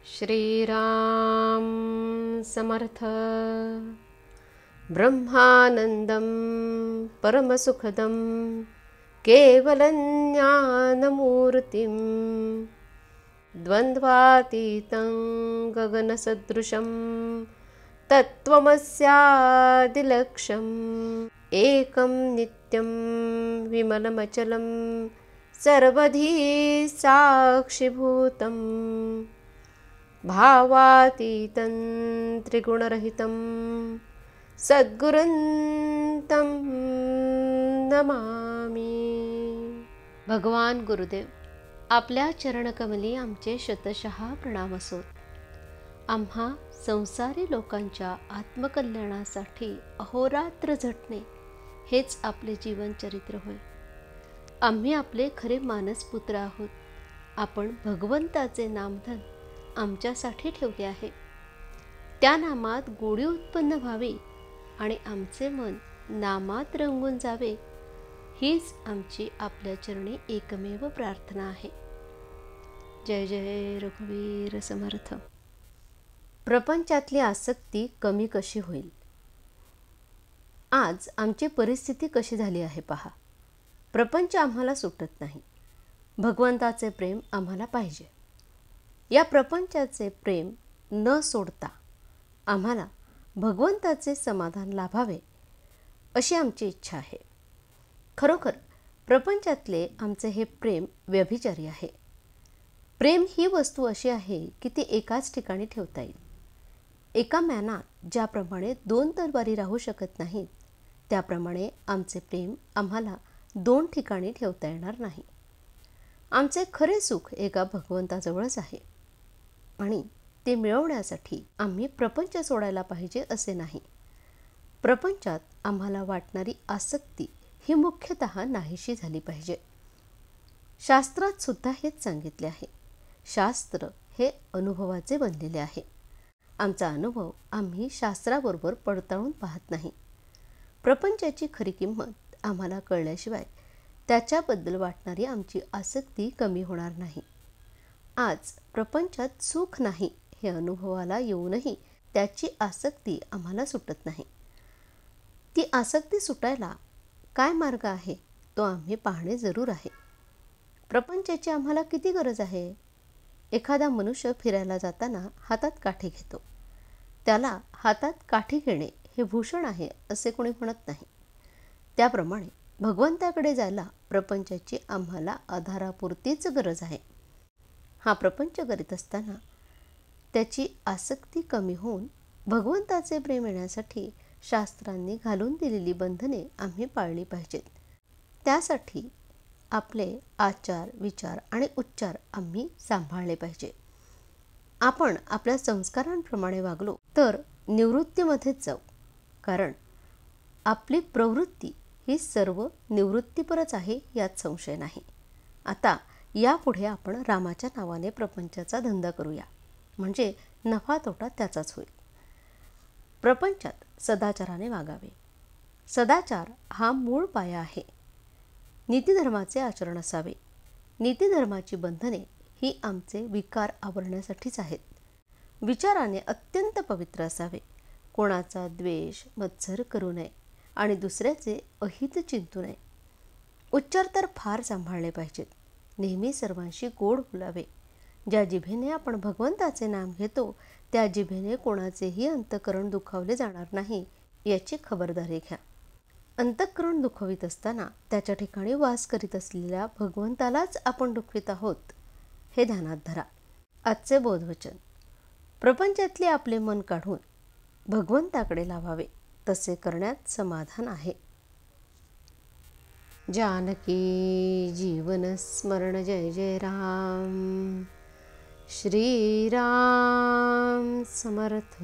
श्रीराम समर्थ। ब्रह्मानंदं परमसुखदं केवलं ज्ञानमूर्तिं द्वन्द्वातीतं गगनसदृशं तत्त्वमस्यादिलक्ष्यम् एकं नित्यं विमलमचलं सर्वधी साक्षिभूतं भावातीतं त्रिगुणरहितं सद्गुरुं नमामि। भगवान गुरुदेव, आपल्या चरणकमली आमचे शतशः प्रणाम असोत। आम्हा संसारी लोकांच्या आत्मकल्याणासाठी अहोरात्र झटणे हेच आपले जीवनचरित्र होय। आम्ही आपले खरे मानसपुत्र आहोत। आपण भगवंताचे नामधन आमच्यासाठी ठेवले आहे। त्या नामात गोडी उत्पन्न व्हावी आणि आमचे मन नामात रंगून जावे, हीच आमची आपल्या चरणी एकमेव प्रार्थना आहे। जय जय रघुवीर समर्थ। प्रपंचातली आसक्ती कमी कशी होईल? आज आमची परिस्थिती कशी झाली आहे पहा। प्रपंच आम्हाला सुटत नाही। भगवंताचे प्रेम आम्हाला पाहिजे। या प्रपंचाचे प्रेम न सोडता आम्हाला भगवंताचे समाधान लाभावे अशी आमची इच्छा आहे। खरोखर प्रपंचातले आमचे हे प्रेम व्यभिचारी आहे। प्रेम ही वस्तू अशी आहे की ती एकाच ठिकाणी ठेवता येईल। एका म्यानात ज्याप्रमाणे दोन तलवारी राहू शकत नाहीत, त्याप्रमाणे आमचे प्रेम आम्हाला दोन ठिकाणी ठेवता येणार नाही। आमचे खरे सुख एका भगवंताजवळच आहे आणि ते मिळवण्यासाठी आम्ही प्रपंच सोडायला पाहिजे असे नाही। प्रपंचात आम्हाला वाटणारी आसक्ती ही मुख्यतः नाहीशी झाली पाहिजे। शास्त्रात सुद्धा हेच सांगितले आहे। शास्त्र हे अनुभवाचे बनलेले आहे। आमचा अनुभव आम्ही शास्त्राबरोबर पडताळून पाहत नाही। प्रपंचाची खरी किंमत आम्हाला कळल्याशिवाय त्याच्याबद्दल वाटणारी आमची आसक्ती कमी होणार नाही। आज प्रपंचात सुख नाही हे अनुभवाला येऊनही त्याची आसक्ती आम्हाला सुटत नाही। ती आसक्ती सुटायला काय मार्ग आहे तो आम्ही पाहणे जरूर आहे। प्रपंचाची आम्हाला किती गरज आहे? एखादा मनुष्य फिरायला जाताना हातात काठी घेतो। त्याला हातात काठी घेणे हे भूषण आहे असे कोणी म्हणत नाही। त्याप्रमाणे भगवंताकडे जायला प्रपंचाची आम्हाला आधारापुरतीच गरज आहे। हा प्रपंच करीत असताना त्याची आसक्ती कमी होऊन भगवंताचे प्रेम येण्यासाठी शास्त्रांनी घालून दिलेली बंधने आम्ही पाळली पाहिजेत। त्यासाठी आपले आचार, विचार आणि उच्चार आम्ही सांभाळले पाहिजे। आपण आपल्या संस्कारांप्रमाणे वागलो तर निवृत्तीमध्येच जाऊ, कारण आपली प्रवृत्ती ही सर्व निवृत्तीपरच आहे यात संशय नाही। आता यापुढे आपण रामाच्या नावाने प्रपंचाचा धंदा करूया, म्हणजे नफा तोटा त्याचाच होईल। प्रपंचात सदाचाराने वागावे। सदाचार हा मूळ पाया आहे। नीतिधर्माचे आचरण असावे। नीतिधर्माची बंधने ही आमचे विकार आवरण्यासाठीच आहेत। विचाराने अत्यंत पवित्र असावे। कोणाचा द्वेष, मत्सर करू नये आणि दुसऱ्याचे अहित चिंतू नये। उच्चार तर फार सांभाळले पाहिजेत। नेहमी सर्वांशी गोड बोलावे। ज्या जिभेने आपण भगवंताचे नाम घेतो त्या जिभेने कोणाचेही अंतःकरण दुखावले जाणार नाही याची खबरदारी घ्या। अंतःकरण दुखवित असताना त्याच्या ठिकाणी वास करीत असलेल्या भगवंतालाच आपण दुखवित आहोत हे ध्यानात धरा। आजचे बोधवचन: प्रपंचातले आपले मन काढून भगवंताकडे लावावे, तसे करण्यात समाधान आहे। जानकी जीवन स्मरण जय जय राम। श्रीराम समर्थ।